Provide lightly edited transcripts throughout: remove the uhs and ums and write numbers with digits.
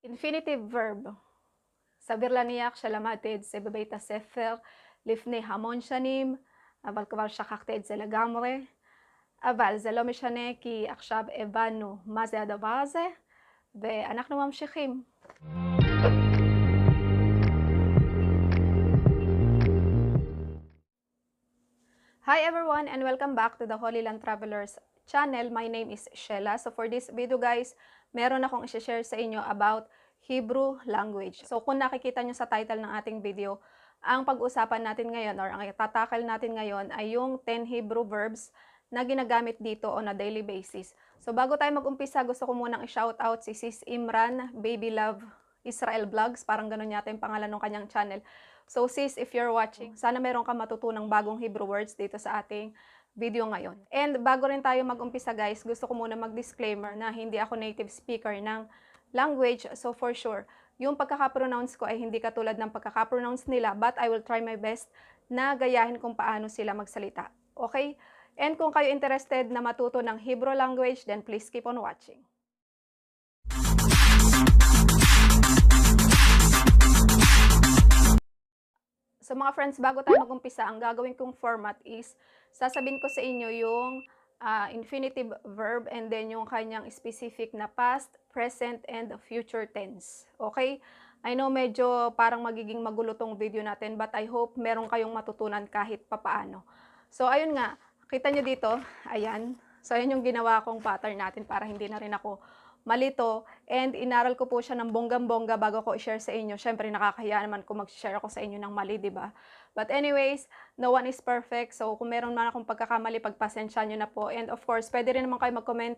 infinitive verb. סביר להניח שלמדת את זה בבית הספר לפני המון שנים, אבל כבר שכחת את זה לגמרי. אבל זה לא משנה כי עכשיו הבנו מה זה הדבר הזה, ואנחנו ממשיכים. Hi everyone and welcome back to the Holy Land Travelers channel. My name is Shella. So for this video guys, meron akong i-share sa inyo about Hebrew language. So kung nakikita nyo sa title ng ating video, ang pag-usapan natin ngayon or ang tatakal natin ngayon ay yung 10 Hebrew verbs na ginagamit dito on a daily basis. So bago tayo mag-umpisa, gusto ko munang i-shoutout si Sis Imran, Baby Love Israel Vlogs, parang ganun yata yung pangalan ng kanyang channel. So sis, if you're watching, sana meron ka matutunang bagong Hebrew words dito sa ating video ngayon. And bago rin tayo mag-umpisa guys, gusto ko muna mag-disclaimer na hindi ako native speaker ng language. So for sure, yung pagkaka-pronounce ko ay hindi katulad ng pagkaka-pronounce nila, but I will try my best na gayahin kung paano sila magsalita. Okay? And kung kayo interested na matuto ng Hebrew language, then please keep on watching. So mga friends, bago tayo mag-umpisa, ang gagawin kong format is, sasabihin ko sa inyo yung infinitive verb and then yung kanyang specific na past, present, and future tense. Okay? I know medyo parang magiging magulo tong video natin, but I hope meron kayong matutunan kahit papaano. So ayun nga, kita nyo dito, ayan. So ayun yung ginawa kong pattern natin para hindi na rin ako malito, and inaral ko po siya ng bonggang-bongga bago ko i-share sa inyo. Syempre, nakakahiya naman kung mag-share ako sa inyo ng mali, di ba? But anyways, no one is perfect. So, kung meron man akong pagkakamali, pagpasensya nyo na po. And of course, pwede rin naman kayo mag-comment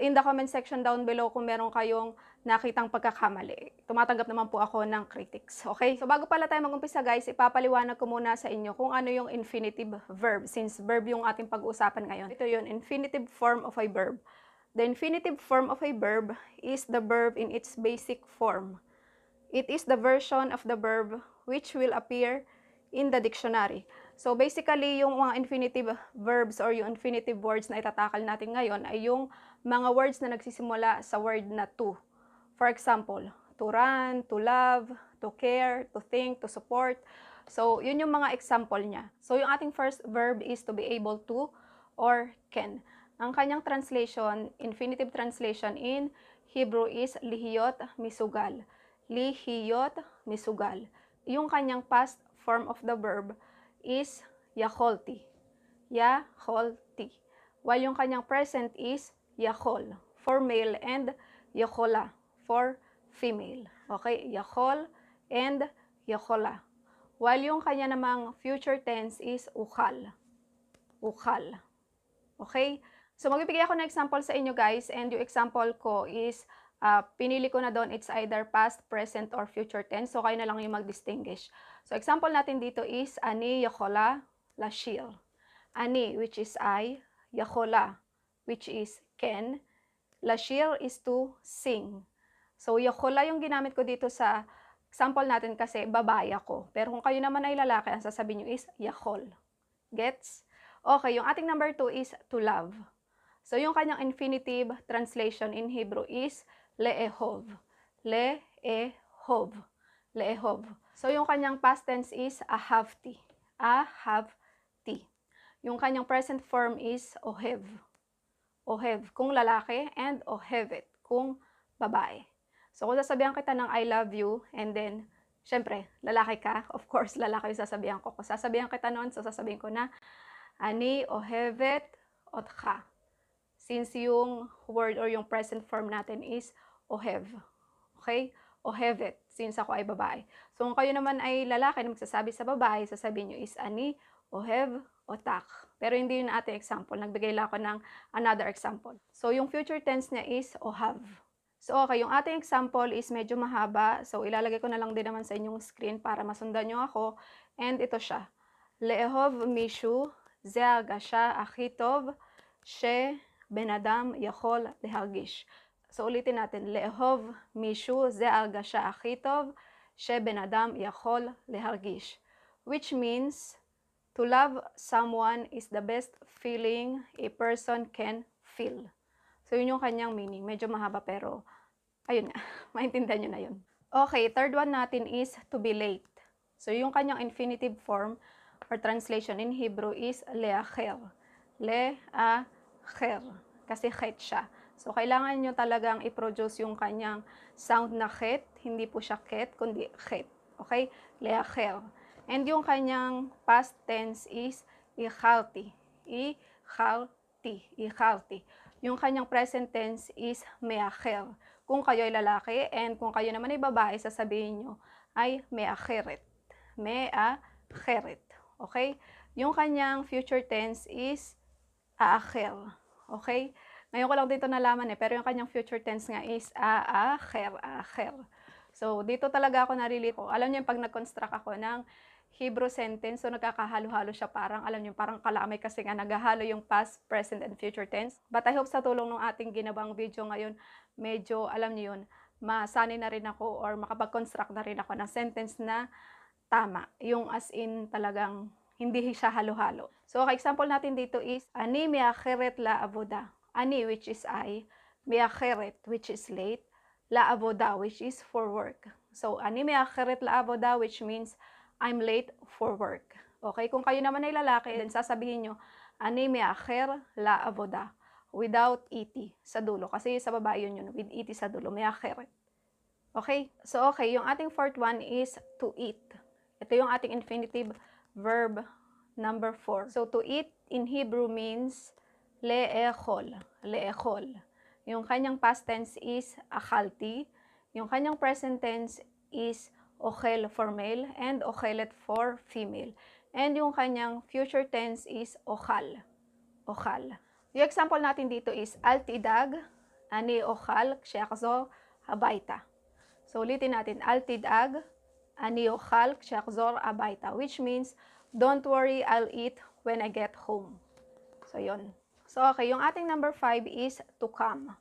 in the comment section down below kung meron kayong nakitang pagkakamali. Tumatanggap naman po ako ng critics. Okay? So, bago pala tayo mag-umpisa guys, ipapaliwanag ko muna sa inyo kung ano yung infinitive verb. Since verb yung ating pag-uusapan ngayon. Ito yun, infinitive form of a verb. The infinitive form of a verb is the verb in its basic form. It is the version of the verb which will appear in the dictionary. So basically, yung mga infinitive verbs or yung infinitive words na itatakal natin ngayon ay yung mga words na nagsisimula sa word na to. For example, to run, to love, to care, to think, to support. So yun yung mga example niya. So yung ating first verb is to be able to or can. Ang kanyang translation, infinitive translation in Hebrew is Li-hi-yot Me-su-gal. Li-hi-yot Me-su-gal. Yung kanyang past form of the verb is yakholti. Yakholti. While yung kanyang present is yakhol for male and yakhola for female. Okay? Yakhol and yakhola. While yung kanya namang future tense is ukhal. Ukhal. Okay? So, magbibigay ako ng example sa inyo guys, and yung example ko is, pinili ko na doon, it's either past, present, or future tense. So, kayo na lang yung mag-distinguish. So, example natin dito is, ani yakhola lashir. Ani, which is I, yakhola, which is can, lashir is to sing. So, yakhola yung ginamit ko dito sa example natin kasi babae ako. Pero kung kayo naman ay lalaki, ang sasabihin nyo is yakhol. Gets? Okay, yung ating number 2 is to love. So, yung kanyang infinitive translation in Hebrew is Le-e-hov. Le-e-hov. Le-e-hov. So, yung kanyang past tense is ahavti. Ahavti. Yung kanyang present form is ohev. Ohev kung lalaki and ohevet kung babae. So, kung sasabihan kita ng I love you and then, syempre, lalaki ka. Of course, lalaki yung sasabihan ko. Kung sasabihan kita noon, so sasabihin ko na ani ohevet otcha. Since yung word or yung present form natin is ohev. Okay? Ohevet, since ako ay babae. So, kung kayo naman ay lalaki na magsasabi sa babae, sasabihin nyo is ani ohev otak. Pero hindi yun ating example. Nagbigay lang ako ng another example. So, yung future tense niya is ohav. So, okay, yung ating example is medyo mahaba. So, ilalagay ko na lang din naman sa inyong screen para masundan nyo ako. And ito siya. Le-e-hov Me-su-gal achitov she Ben-adam yachol lehargish. So, ulitin natin. Le-e-hov Me-su-gal achitov she Ben-adam yachol lehargish. Which means, to love someone is the best feeling a person can feel. So, yun yung kanyang meaning. Medyo mahaba pero Ayun nga, maintindihan nyo na yun. Okay, third one natin is to be late. So, yung kanyang infinitive form or translation in Hebrew is Le-a-kher. Le-a-kher. Kasi chet siya. So, kailangan nyo talagang i-produce yung kanyang sound na chet. Hindi po siya ket, kundi chet. Okay? Le-a-kher. And yung kanyang past tense is i-khalti. I-khalti. I-khalti. Yung kanyang present tense is me-a-kher. Kung kayo ay lalaki, and kung kayo naman ay babae, sasabihin nyo ay me-a-kheret. Me-a-kheret. Okay? Yung kanyang future tense is a-kher. Okay? Ngayon ko lang dito nalaman pero yung kanyang future tense nga is a-kher. A-kher. So, dito talaga ako narilito. Alam niyo yung pag nag-construct ako ng Hebrew sentence, so nagkakahalo-halo siya parang, alam niyo, parang kalamay kasi nga naghahalo yung past, present, and future tense. But I hope sa tulong ng ating ginawang video ngayon, medyo, alam niyo yun, masanay na rin ako or makapag-construct na rin ako ng sentence na tama. Yung as in talagang hindi siya halo-halo. So, okay, example natin dito is, Ani me-a-kheret la-avoda. Ani, which is I. Me-a-kheret, which is late. La-avoda, which is for work. So, Ani me-a-kheret la-avoda, which means I'm late for work. Okay, kung kayo naman ay lalaki, then sasabihin nyo, Ani me-a-kher la-avoda. Without et sa dulo. Kasi sa babae yun, with et sa dulo, me-a-kheret. Okay? So, okay, yung ating fourth one is to eat. Ito yung ating infinitive verb number 4. So, to eat in Hebrew means le-e-khol. Le-e-khol. Yung kanyang past tense is akhalti. Yung kanyang present tense is okhel for male and okhelet for female. And yung kanyang future tense is okhal. Okhal. Yung example natin dito is altidag, ani okhal, kshekhzor, habayta. So, ulitin natin, altidag, ani okhal, kshekhzor, habayta. Which means, don't worry, I'll eat when I get home. So, yun. So, okay, yung ating number 5 is to come.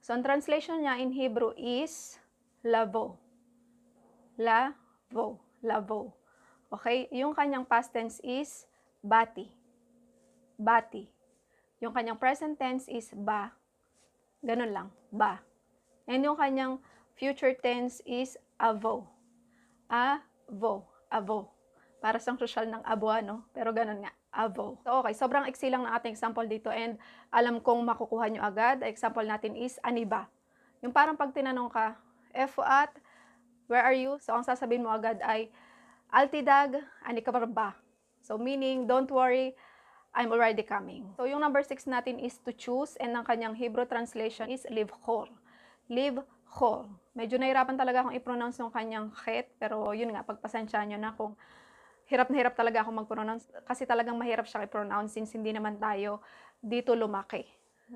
So, ang translation niya in Hebrew is lavo. Lavo. Lavo. Okay? Yung kanyang past tense is bati. Bati. Yung kanyang present tense is ba. Ganun lang. Ba. And yung kanyang future tense is avo. Avo. Avo. Para sa social ng abo, no? Pero ganun nga. Avo. So, okay. Sobrang iksi lang ng ating example dito and alam kong makukuha nyo agad. Example natin is aniba. Yung parang pag tinanong ka, at where are you? So, ang sasabihin mo agad ay, altidag, ani ka ba? So, meaning, don't worry, I'm already coming. So, yung number 6 natin is to choose, and ang kanyang Hebrew translation is Liv-khor. Liv-khor. Medyo nahirapan talaga akong i-pronounce yung kanyang chet, pero yun nga, pagpasensya nyo na kung hirap na hirap talaga akong mag-pronounce, kasi talagang mahirap siya i-pronounce since hindi naman tayo dito lumaki.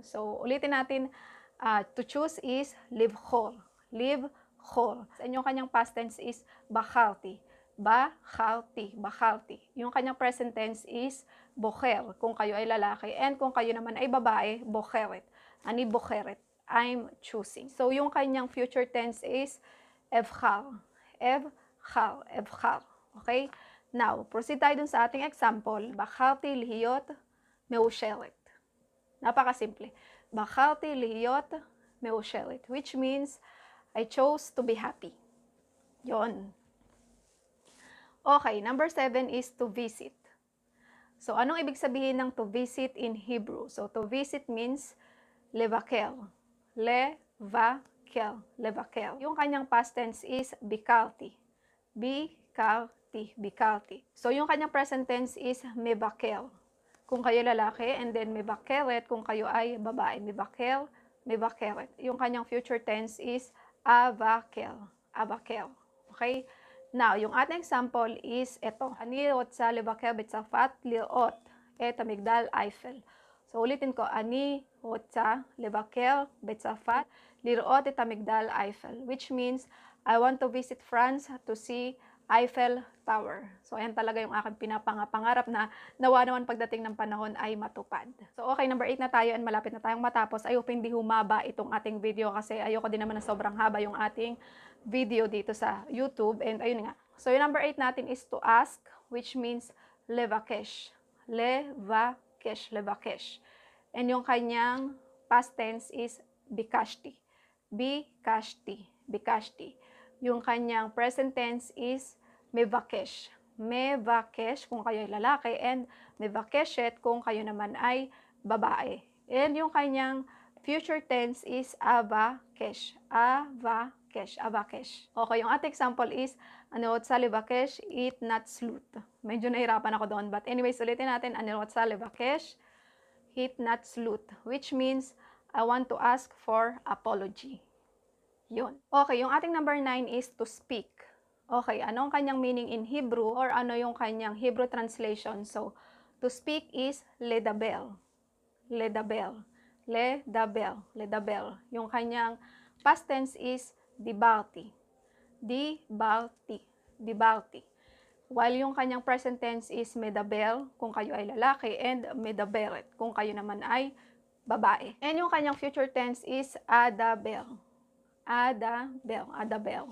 So, ulitin natin, to choose is Liv-khor. Liv-khor. And yung kanyang past tense is bakhalti. Bakhalti. Bakhalti. Yung kanyang present tense is bocher, kung kayo ay lalaki. And kung kayo naman ay babae, bocheret. Ani bocheret. I'm choosing. So, yung kanyang future tense is evchar. Evchar. Evchar. Okay? Now, proceed tayo dun sa ating example. Bakhalti Li-hi-yot Me-su-gal. Napakasimple. Bakhalti Li-hi-yot Me-su-gal. Which means, I chose to be happy. Yon. Okay, number 7 is to visit. So, anong ibig sabihin ng to visit in Hebrew? So, to visit means Le-va-ker. Le-va-ker. Le-va-ker. Yung kanyang past tense is bikalti. Bikalti. Bikalti. So, yung kanyang present tense is me-va-ker. Kung kayo lalaki, and then me-va-keret kung kayo ay babae. Me-va-ker, me-va-keret. Yung kanyang future tense is a-va-ker. A-va-ker. Okay? Now, yung ating example is ito. Ani-lot sa Le-va-ker betsafat liot et amigdal Eiffel. So, ulitin ko. Ani-lot sa Le-va-ker betsafat liot et amigdal Eiffel. Which means, I want to visit France to see Eiffel Tower. So, ayan talaga yung aking pinapangarap na nawa naman pagdating ng panahon ay matupad. So, okay, number 8 na tayo and malapit na tayong matapos. I hope hindi humaba itong ating video kasi ayoko din naman na sobrang haba yung ating video dito sa YouTube. And ayun nga. So, yung number 8 natin is to ask, which means le-va-kesh. Le-va-kesh. Le-va-kesh. And yung kanyang past tense is bikashti. bikashti. Bikashti. Yung kanyang present tense is me-va-kesh. Me-va-kesh kung kayo ay lalaki and me-va-keshet kung kayo naman ay babae. And yung kanyang future tense is ava-kesh. Ava-kesh. Ava-kesh. Okay, yung ating example is ano sa Le-va-kesh, eat not slut. Medyo nahirapan ako doon. But anyways, ulitin natin. Ano sa Le-va-kesh, eat not slut. Which means, I want to ask for apology. Yun. Okay, yung ating number 9 is to speak. Okay, anong kanyang meaning in Hebrew or ano yung kanyang Hebrew translation? So, to speak is le-da-ber. Le-da-ber. Le-da-ber. Le-da-ber. Yung kanyang past tense is dibarti. Dibarti. Dibarti. While yung kanyang present tense is me-da-ber kung kayo ay lalaki and me-da-beret kung kayo naman ay babae. And yung kanyang future tense is ada-ber. Ada-ber. Ada-ber.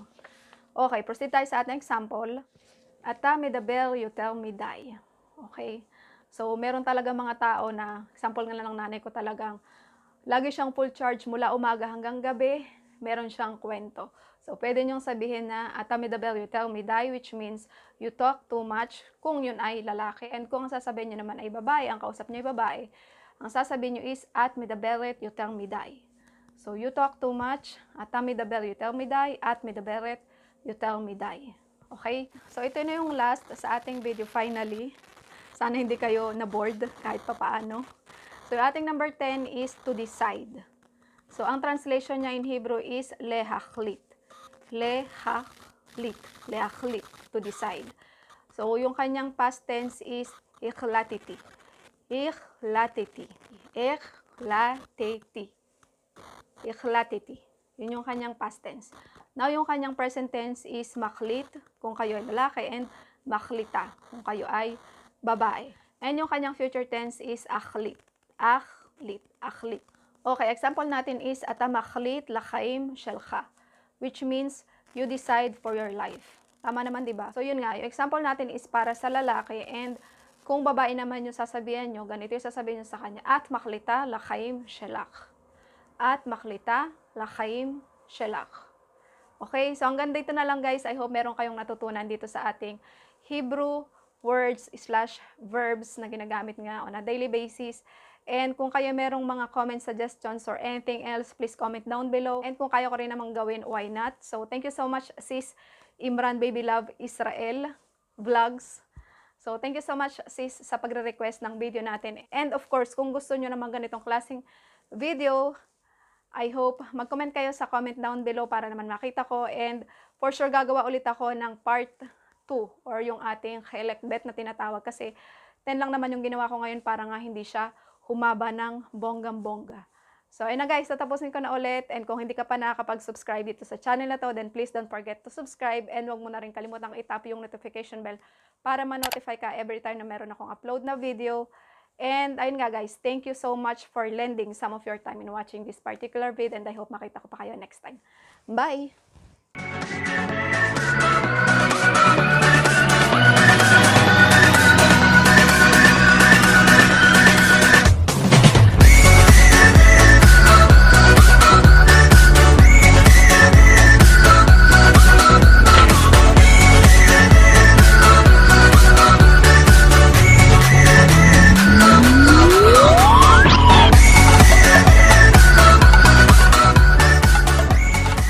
Okay, proceed tayo sa ating example. Ata me-da-ber, you tell me die. Okay? So, meron talaga mga tao na, example nga lang ng nanay ko talagang, lagi siyang full charge mula umaga hanggang gabi, meron siyang kwento. So, pwede niyong sabihin na, ata me-da-ber, you tell me die, which means, you talk too much kung yun ay lalaki. And kung ang sasabihin niyo naman ay babae, ang kausap niyo ay babae, ang sasabihin niyo is, at me-da-beret, you tell me die. So, you talk too much, ata me-da-ber, you tell me die, at me-da-beret, you tell me die. Okay? So, ito na yung last sa ating video finally. Sana hindi kayo na-bored kahit papaano. So, yung ating number 10 is to decide. So, ang translation niya in Hebrew is Le-hakh-lit. Le-hakh-lit. Le-hakh-lit. To decide. So, yung kanyang past tense is ikh-latiti. Ich-latiti. Ich-latiti. Ich-latiti. Yun yung kanyang past tense. Now, yung kanyang present tense is maklit kung kayo ay lalaki and maklita kung kayo ay babae. And yung kanyang future tense is akhlit. Akhlit. Akhlit. Okay, example natin is ata makhlit lachaim shelcha, which means you decide for your life. Tama naman, di ba? So, yun nga. Yung example natin is para sa lalaki and kung babae naman yung sasabihan nyo, ganito yung sasabihin nyo sa kanya. At maklita lachaim shelach. At maklita lachaim shelach. Okay, so hanggang dito na lang guys. I hope meron kayong natutunan dito sa ating Hebrew words / verbs na ginagamit nga on a daily basis. And kung kayo merong mga comment suggestions or anything else, please comment down below. And kung kaya ko rin namang gawin, why not? So thank you so much sis Imran Baby Love Israel Vlogs. So thank you so much sis sa pagre-request ng video natin. And of course, kung gusto nyo naman ganitong klaseng video, I hope mag-comment kayo sa comment down below para naman makita ko. And for sure, gagawa ulit ako ng part 2 or yung ating bet na tinatawag. Kasi 10 lang naman yung ginawa ko ngayon para nga hindi siya humaba ng bonggang-bongga. So, ayun na guys, tatapusin ko na ulit. And kung hindi ka pa nakakapag-subscribe dito sa channel na to, then please don't forget to subscribe. And huwag mo na rin kalimutang i-tap yung notification bell para ma-notify ka every time na meron akong upload na video. And ayun nga guys, thank you so much for lending some of your time in watching this particular video and I hope makita ko pa kayo next time. Bye!